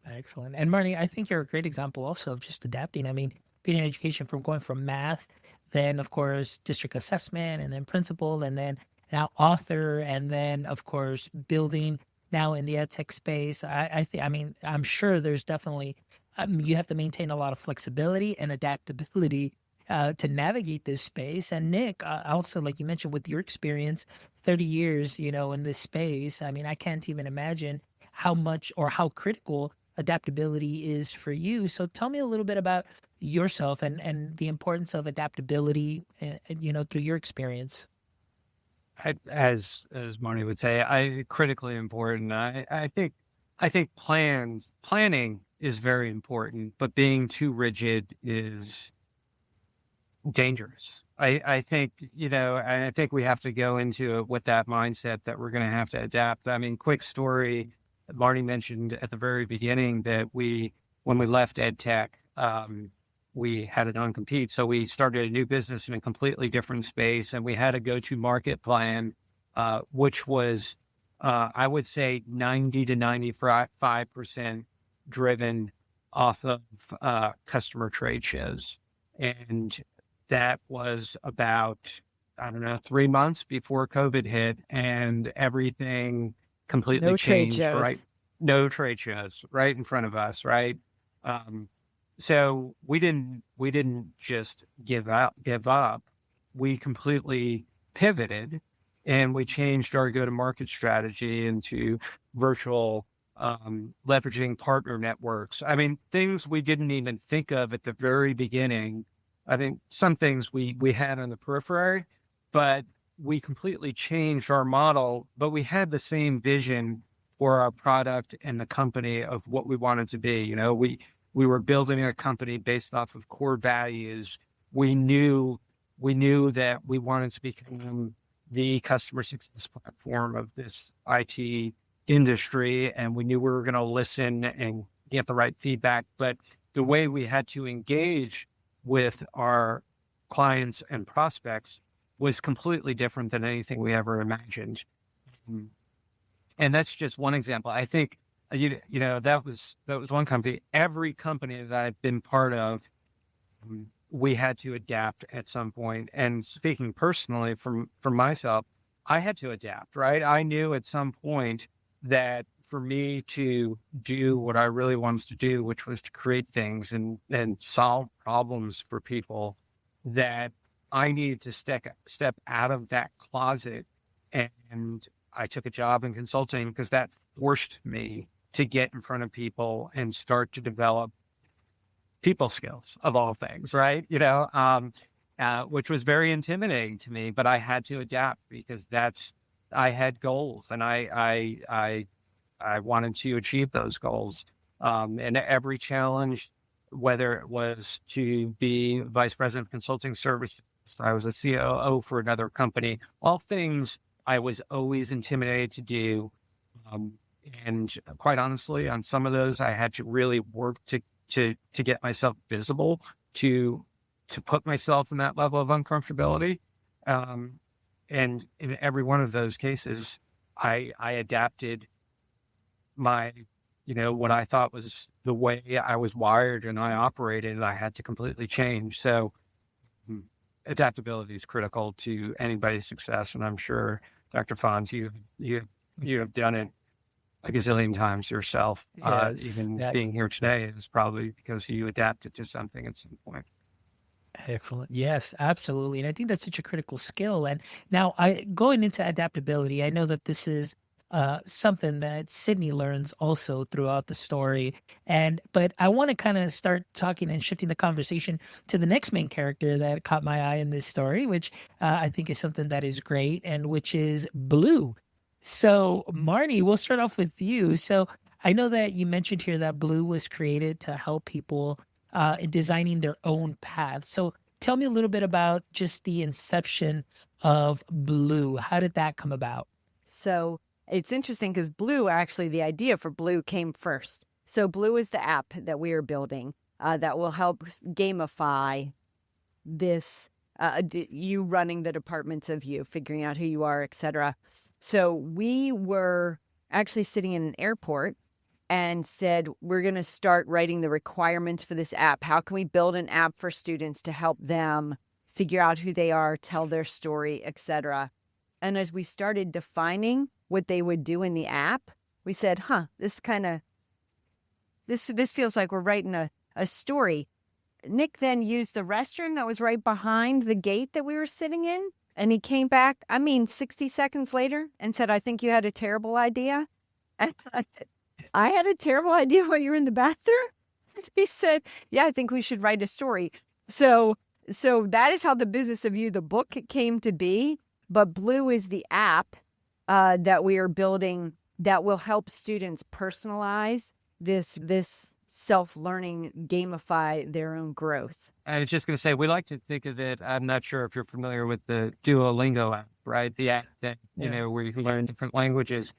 Excellent. And Marnie, I think you're a great example also of just adapting. I mean, being in education from going from math, then of course district assessment, and then principal, and then now author, and then of course building now in the ed tech space. I think, I mean, I'm sure there's definitely you have to maintain a lot of flexibility and adaptability to navigate this space. And Nick, also like you mentioned, with your experience, 30 years, in this space. I mean, I can't even imagine how much or how critical adaptability is for you. So tell me a little bit about yourself and the importance of adaptability, through your experience. As Marnie would say, critically important. I think planning is very important, but being too rigid is dangerous. I think, I think we have to go into it with that mindset that we're going to have to adapt. I mean, quick story. Marnie mentioned at the very beginning that when we left EdTech, we had a non-compete. So we started a new business in a completely different space, and we had a go-to-market plan, which was, I would say, 90 to 95% driven off of customer trade shows. And that was about, I don't know, 3 months before COVID hit, and everything completely changed, right? No trade shows right in front of us, right? So we didn't just give up. We completely pivoted, and we changed our go-to-market strategy into virtual, leveraging partner networks. I mean, things we didn't even think of at the very beginning. I think some things we had on the periphery, but we completely changed our model, but we had the same vision for our product and the company of what we wanted to be. We were building a company based off of core values. We knew that we wanted to become the customer success platform of this IT industry, and we knew we were going to listen and get the right feedback. But the way we had to engage with our clients and prospects was completely different than anything we ever imagined. And that's just one example. I think, that was one company. Every company that I've been part of, we had to adapt at some point. And speaking personally from myself, I had to adapt, right? I knew at some point that for me to do what I really wanted to do, which was to create things and solve problems for people, that I needed to step out of that closet. And I took a job in consulting because that forced me to get in front of people and start to develop people skills of all things, right? Which was very intimidating to me, but I had to adapt because I had goals, and I wanted to achieve those goals. And every challenge, whether it was to be vice president of consulting services, I was a COO for another company, all things I was always intimidated to do. And quite honestly, on some of those, I had to really work to get myself visible, to put myself in that level of uncomfortability. And in every one of those cases, I adapted my, what I thought was the way I was wired and I operated, and I had to completely change. So adaptability is critical to anybody's success. And I'm sure, Dr. Fonz, you have done it a gazillion times yourself. Yes, being here today is probably because you adapted to something at some point. Excellent. Yes, absolutely. And I think that's such a critical skill. And now going into adaptability, I know that this is something that Sydney learns also throughout the story. But I want to kind of start talking and shifting the conversation to the next main character that caught my eye in this story, which I think is something that is great, and which is Blue. So Marnie, we'll start off with you. So I know that you mentioned here that Blue was created to help people in designing their own path. So tell me a little bit about just the inception of Blue. How did that come about? So it's interesting because Blue, actually, the idea for Blue came first. So Blue is the app that we are building that will help gamify this, you running the departments of you, figuring out who you are, etc. So we were actually sitting in an airport and said, we're going to start writing the requirements for this app. How can we build an app for students to help them figure out who they are, tell their story, etc. And as we started defining what they would do in the app, we said, this feels like we're writing a story. Nick then used the restroom that was right behind the gate that we were sitting in. And he came back, 60 seconds later and said, I think you had a terrible idea. And I had a terrible idea while you were in the bathroom. And he said, yeah, I think we should write a story. So that is how the Business of You, the book, came to be. But Blue is the app that we are building that will help students personalize this self-learning, gamify their own growth. I was just going to say, we like to think of it, I'm not sure if you're familiar with the Duolingo app, right? The app that, where you can learn different languages.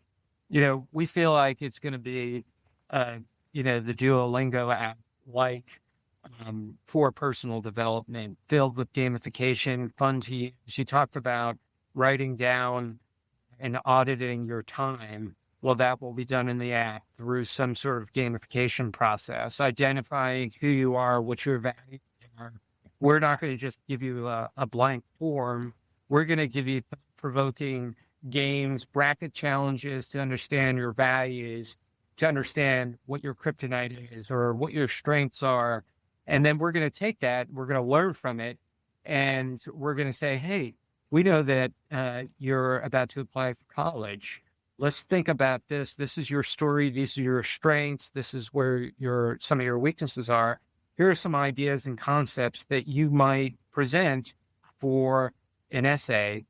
We feel like it's going to be, the Duolingo app, like for personal development, filled with gamification, fun to use. She talked about writing down and auditing your time. Well, that will be done in the app through some sort of gamification process, identifying who you are, what your values are. We're not going to just give you a blank form. We're going to give you thought-provoking games, bracket challenges to understand your values, to understand what your kryptonite is or what your strengths are. And then we're going to take that, we're going to learn from it, and we're going to say, hey, we know that you're about to apply for college. Let's think about this. This is your story. These are your strengths. This is where some of your weaknesses are. Here are some ideas and concepts that you might present for an essay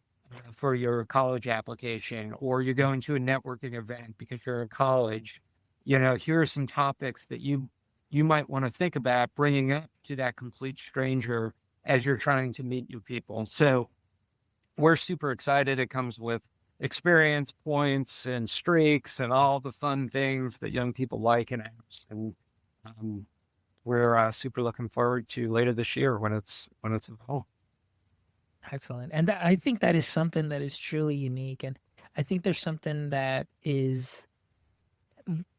for your college application, or you're going to a networking event because you're in college. Here are some topics that you might want to think about bringing up to that complete stranger as you're trying to meet new people. So we're super excited. It comes with experience points and streaks and all the fun things that young people like in apps. And we're super looking forward to later this year when it's available. Excellent. And I think that is something that is truly unique. And I think there's something that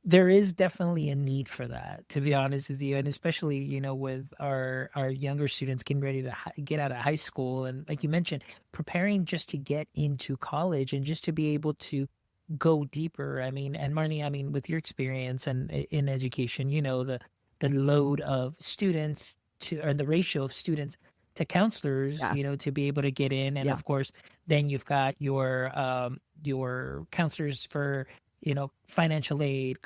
there is definitely a need for that, to be honest with you. And especially, with our younger students getting ready to get out of high school. And like you mentioned, preparing just to get into college and just to be able to go deeper. And Marnie, with your experience and in education, the load of students or the ratio of students to counselors, to be able to get in. And of course, then you've got your counselors for, financial aid,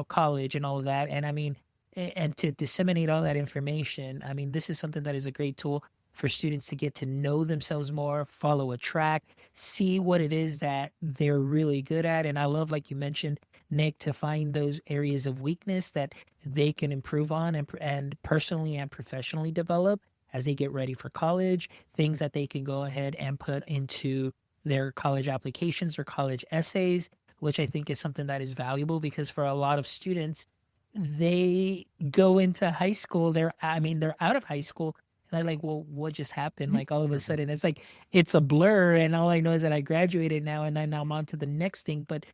college and all of that. And and to disseminate all that information, this is something that is a great tool for students to get to know themselves more, follow a track, see what it is that they're really good at. And I love, like you mentioned, Nick, to find those areas of weakness that they can improve on and personally and professionally develop as they get ready for college, things that they can go ahead and put into their college applications or college essays, which I think is something that is valuable because for a lot of students, they go into high school, they're out of high school, and they're like, well, what just happened? Like all of a sudden, it's like, it's a blur, and all I know is that I graduated now, and now I'm on to the next thing. But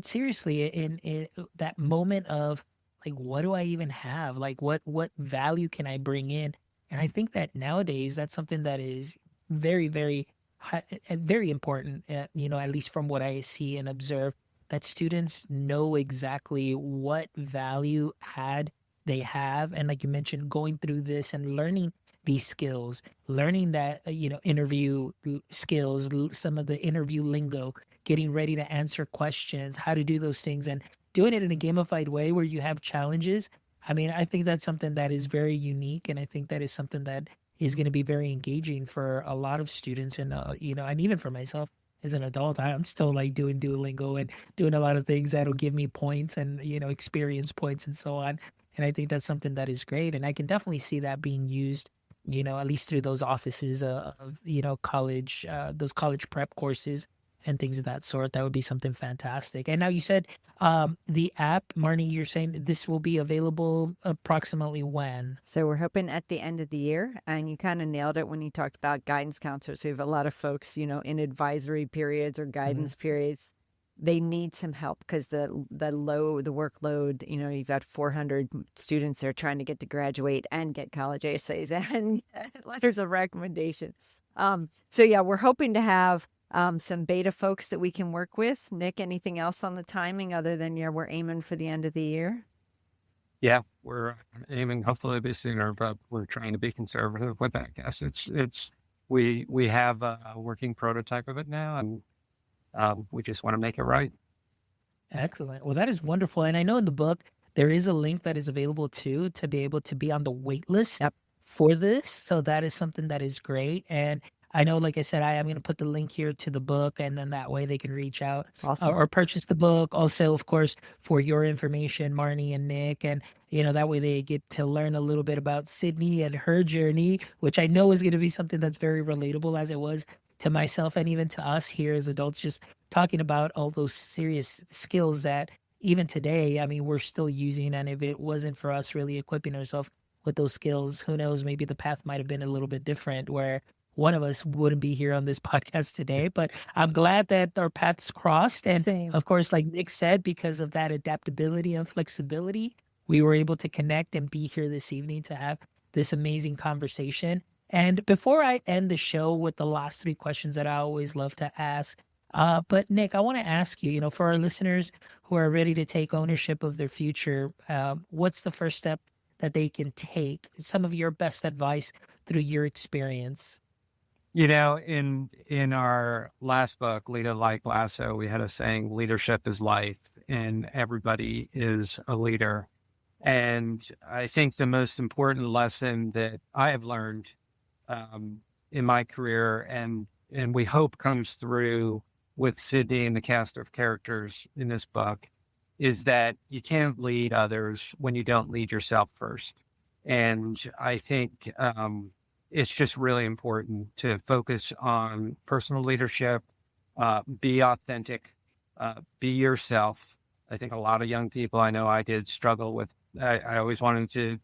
seriously, in that moment of like, what do I even have? Like, what value can I bring in? And I think that nowadays, that's something that is very, very very important, at least from what I see and observe, that students know exactly what value add they have. And like you mentioned, going through this and learning these skills, learning that, interview skills, some of the interview lingo, getting ready to answer questions, how to do those things, and doing it in a gamified way where you have challenges. I think that's something that is very unique. And I think that is something that is going to be very engaging for a lot of students. And, and even for myself as an adult, I'm still like doing Duolingo and doing a lot of things that'll give me points and, experience points and so on. And I think that's something that is great. And I can definitely see that being used, at least through those offices of, college, those college prep courses and things of that sort. That would be something fantastic. And now you said the app, Marnie, you're saying that this will be available approximately when? So we're hoping at the end of the year, and you kind of nailed it when you talked about guidance counselors. So we have a lot of folks, in advisory periods or guidance periods. They need some help because the workload, you've got 400 students there trying to get to graduate and get college essays and letters of recommendations. So yeah, we're hoping to have some beta folks that we can work with. Nick, anything else on the timing other than, we're aiming for the end of the year? Yeah, we're aiming hopefully a bit sooner, but we're trying to be conservative with that. I guess we have a working prototype of it now, and we just want to make it right. Excellent. Well, that is wonderful. And I know in the book, there is a link that is available too to be able to be on the wait list for this. So that is something that is great. And I know, like I said, I am going to put the link here to the book, and then that way they can reach out or purchase the book. Also, of course, for your information, Marnie and Nick, and that way they get to learn a little bit about Sydney and her journey, which I know is going to be something that's very relatable, as it was to myself and even to us here as adults, just talking about all those serious skills that even today, I mean, we're still using. And if it wasn't for us really equipping ourselves with those skills, who knows, maybe the path might have been a little bit different, where one of us wouldn't be here on this podcast today. But I'm glad that our paths crossed. And of course, like Nick said, because of that adaptability and flexibility, we were able to connect and be here this evening to have this amazing conversation. And before I end the show with the last three questions that I always love to ask, but Nick, I want to ask you, for our listeners who are ready to take ownership of their future, what's the first step that they can take? Some of your best advice through your experience. In our last book, Lead It Like Lasso, we had a saying, leadership is life, and everybody is a leader. And I think the most important lesson that I have learned in my career, and we hope comes through with Sydney and the cast of characters in this book, is that you can't lead others when you don't lead yourself first. And I think it's just really important to focus on personal leadership, be authentic, be yourself. I think a lot of young people, I know I did, struggle with, I always wanted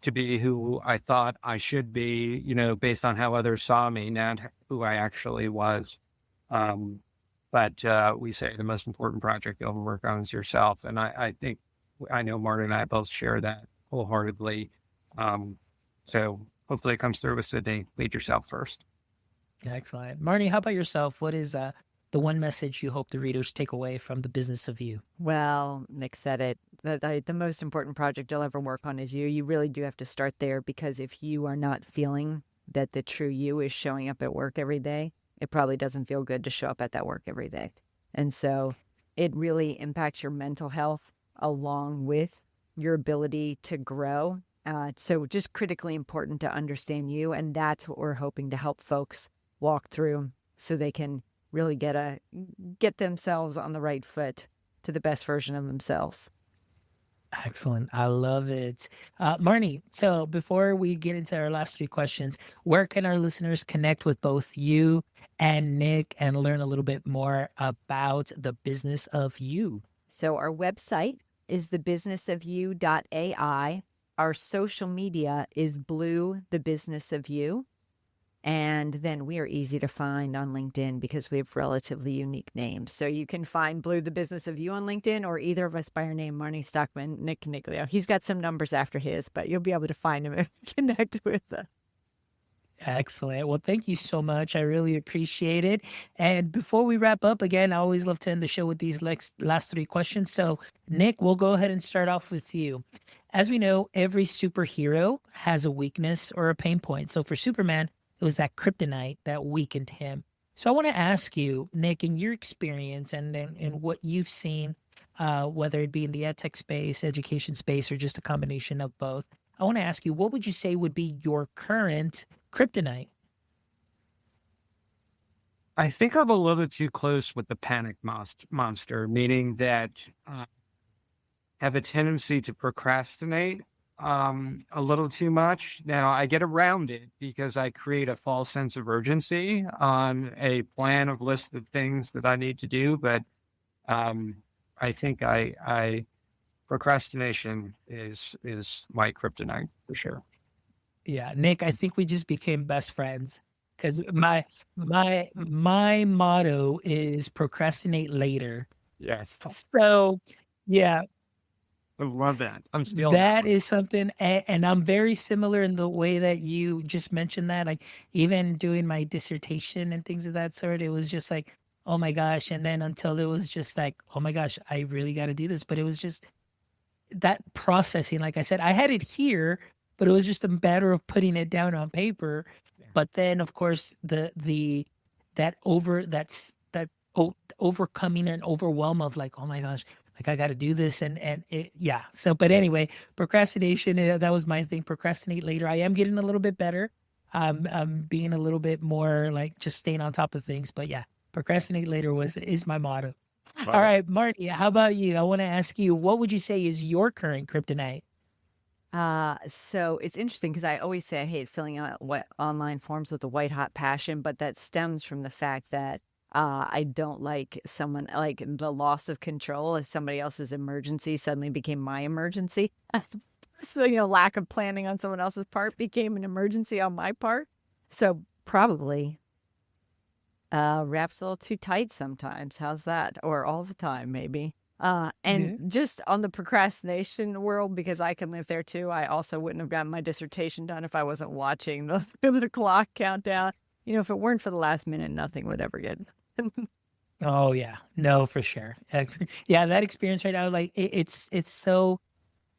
to be who I thought I should be, based on how others saw me, not who I actually was. But we say the most important project you'll ever work on is yourself. And I think, I know Marnie and I both share that wholeheartedly. So hopefully it comes through with Sydney. Lead yourself first. Excellent. Marnie, how about yourself? What is the one message you hope the readers take away from the business of you? Well, Nick said it. The most important project you'll ever work on is you. You really do have to start there, because if you are not feeling that the true you is showing up at work every day, it probably doesn't feel good to show up at that work every day. And so it really impacts your mental health along with your ability to grow. So just critically important to understand you. And that's what we're hoping to help folks walk through, so they can really get themselves on the right foot to the best version of themselves. Excellent. I love it. Marnie, so before we get into our last three questions, where can our listeners connect with both you and Nick and learn a little bit more about the business of you? So our website is thebusinessofyou.ai. Our social media is Blue, the Business of You. And then we are easy to find on LinkedIn because we have relatively unique names. So you can find Blue, the Business of You on LinkedIn, or either of us by our name, Marnie, Stockman, Nick Coniglio. He's got some numbers after his, but you'll be able to find him and connect with us. Excellent. Well, thank you so much. I really appreciate it. And before we wrap up, again, I always love to end the show with these last three questions. So, Nick, we'll go ahead and start off with you. As we know, every superhero has a weakness or a pain point. So for Superman, it was that kryptonite that weakened him. So I want to ask you, Nick, in your experience and in what you've seen, whether it be in the EdTech space, education space, or just a combination of both, I want to ask you, what would you say would be your current kryptonite? I think I'm a little too close with the panic monster, meaning that I have a tendency to procrastinate a little too much. Now I get around it because I create a false sense of urgency on a plan of list of things that I need to do. But I think I procrastination is my kryptonite for sure. Yeah, Nick, I think we just became best friends because my motto is procrastinate later. Yes, So yeah, I love that. I'm stealing that that one. is something, and I'm very similar in the way that you just mentioned that. Like even doing my dissertation and things of that sort, it was just like, oh my gosh, and then until it was just like, oh my gosh, I really got to do this. But it was just that processing. Like I said, I had it here, but it was just a matter of putting it down on paper. But then, of course, overcoming an overwhelm of like, oh my gosh, like I got to do this, and it, yeah. So, but anyway, procrastination. That was my thing. Procrastinate later. I am getting a little bit better. I'm being a little bit more like just staying on top of things. But yeah, procrastinate later is my motto. All right, Marty, how about you? I want to ask you, what would you say is your current kryptonite? So it's interesting because I always say I hate filling out online forms with a white hot passion, but that stems from the fact that I don't like someone like the loss of control as somebody else's emergency suddenly became my emergency. So, lack of planning on someone else's part became an emergency on my part. So probably wrapped a little too tight sometimes. How's that? Or all the time, maybe. And just on the procrastination world, because I can live there too, I also wouldn't have gotten my dissertation done if I wasn't watching the clock countdown. If it weren't for the last minute, nothing would ever get done. Oh yeah, no, for sure. Yeah, that experience right now, like it's so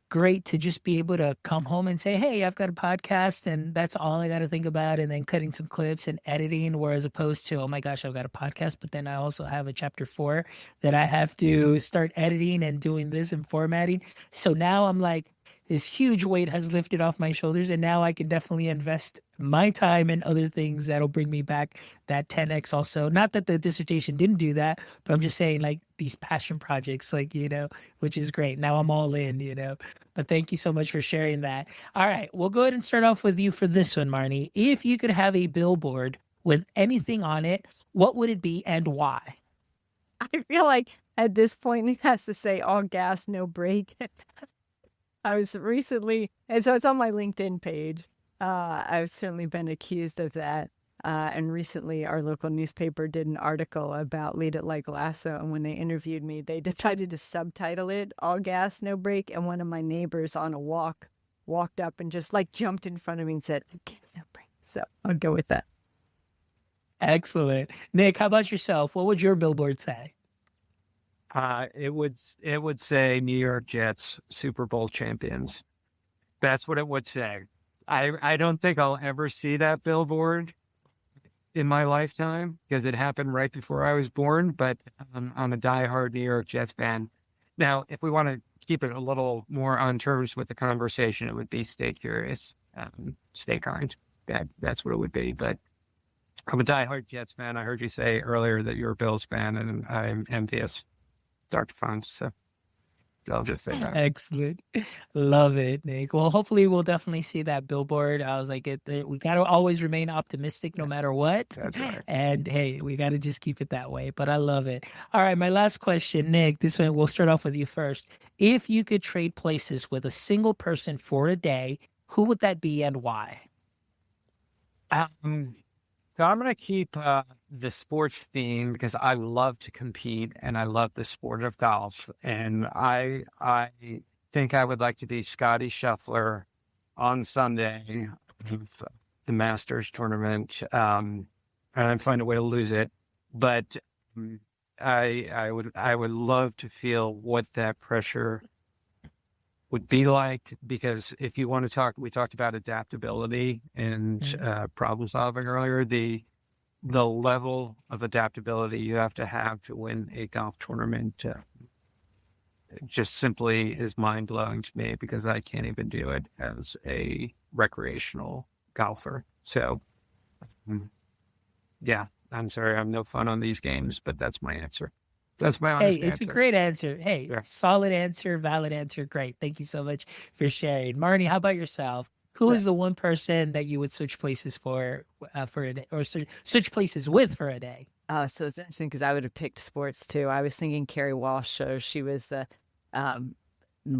great to just be able to come home and say, hey, I've got a podcast and that's all I got to think about. And then cutting some clips and editing, whereas opposed to, oh my gosh, I've got a podcast, but then I also have a chapter 4 that I have to start editing and doing this and formatting. So now I'm like, this huge weight has lifted off my shoulders, and now I can definitely invest my time in other things that'll bring me back that 10x also. Not that the dissertation didn't do that, but I'm just saying like these passion projects, like, which is great. Now I'm all in. But thank you so much for sharing that. All right, we'll go ahead and start off with you for this one, Marnie. If you could have a billboard with anything on it, what would it be and why? I feel like at this point it has to say all gas, no brake. I was recently, and so it's on my LinkedIn page. I've certainly been accused of that. And recently our local newspaper did an article about Lead It Like Lasso. And when they interviewed me, they decided to subtitle it all gas, no brake. And one of my neighbors on a walk walked up and just like jumped in front of me and said, gas, no brake. So I'll go with that. Excellent. Nick, how about yourself? What would your billboard say? It would say New York Jets Super Bowl champions. That's what it would say. I don't think I'll ever see that billboard in my lifetime because it happened right before I was born, but I'm a diehard New York Jets fan. Now, if we want to keep it a little more on terms with the conversation, it would be stay curious, stay kind. That's what it would be. But I'm a diehard Jets fan. I heard you say earlier that you're a Bills fan, and I'm envious. Dr. Fons, so I'll just say that. Excellent. Love it, Nick. Well, hopefully we'll definitely see that billboard. I was like, we got to always remain optimistic no matter what. That's right. And hey, we got to just keep it that way. But I love it. All right, my last question, Nick, this one, we'll start off with you first. If you could trade places with a single person for a day, who would that be and why? So I'm going to keep the sports theme because I love to compete and I love the sport of golf. And I think I would like to be Scotty Scheffler on Sunday of the Masters tournament. And I'd find a way to lose it. But I would love to feel what that pressure would be like, because if you want to talk, we talked about adaptability and problem solving earlier. The level of adaptability you have to win a golf tournament just simply is mind blowing to me, because I can't even do it as a recreational golfer. So, yeah, I'm sorry, I'm no fun on these games, but that's my answer. That's my Hey, honest it's a answer. great answer. Hey, Yeah. solid answer, valid answer. Great. Thank you so much for sharing. Marnie, how about yourself? Who is the one person that you would switch places for a day, or switch places with for a day? So it's interesting because I would have picked sports too. I was thinking Carrie Walsh. So she was the um,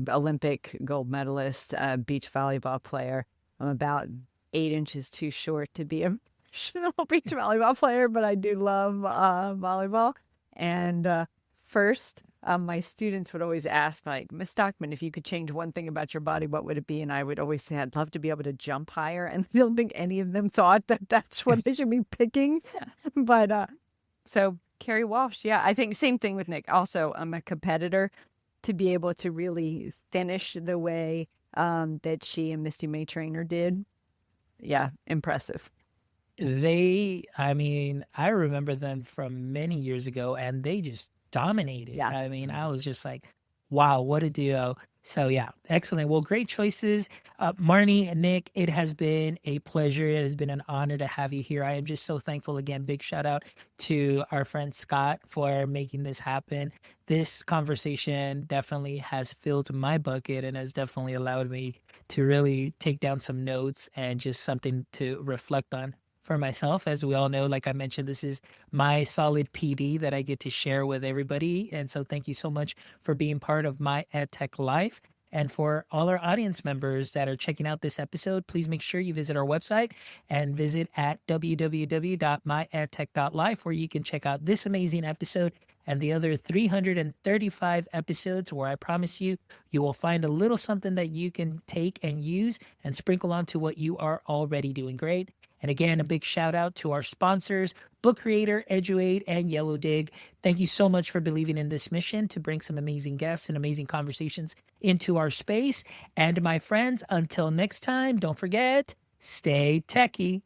Olympic gold medalist, beach volleyball player. I'm about 8 inches too short to be a professional beach volleyball player, but I do love volleyball. And first, my students would always ask, like, Miss Stockman, if you could change one thing about your body, what would it be? And I would always say, I'd love to be able to jump higher. And I don't think any of them thought that that's what I should be picking. But so Carrie Walsh, yeah, I think same thing with Nick. Also, I'm a competitor. To be able to really finish the way that she and Misty May Trainer did, yeah, impressive. I mean, I remember them from many years ago and they just dominated. Yeah. I mean, I was just like, wow, what a duo. So, yeah, excellent. Well, great choices. Marnie and Nick, it has been a pleasure. It has been an honor to have you here. I am just so thankful. Again, big shout out to our friend Scott for making this happen. This conversation definitely has filled my bucket and has definitely allowed me to really take down some notes and just something to reflect on for myself. As we all know, like I mentioned, this is my solid PD that I get to share with everybody. And so thank you so much for being part of my EdTech life. And for all our audience members that are checking out this episode, please make sure you visit our website and visit at www.myedtech.life, where you can check out this amazing episode and the other 335 episodes, where I promise you, you will find a little something that you can take and use and sprinkle onto what you are already doing great. And again, a big shout out to our sponsors, Book Creator, Eduade, and Yellow Dig. Thank you so much for believing in this mission to bring some amazing guests and amazing conversations into our space. And my friends, until next time, don't forget, stay techie.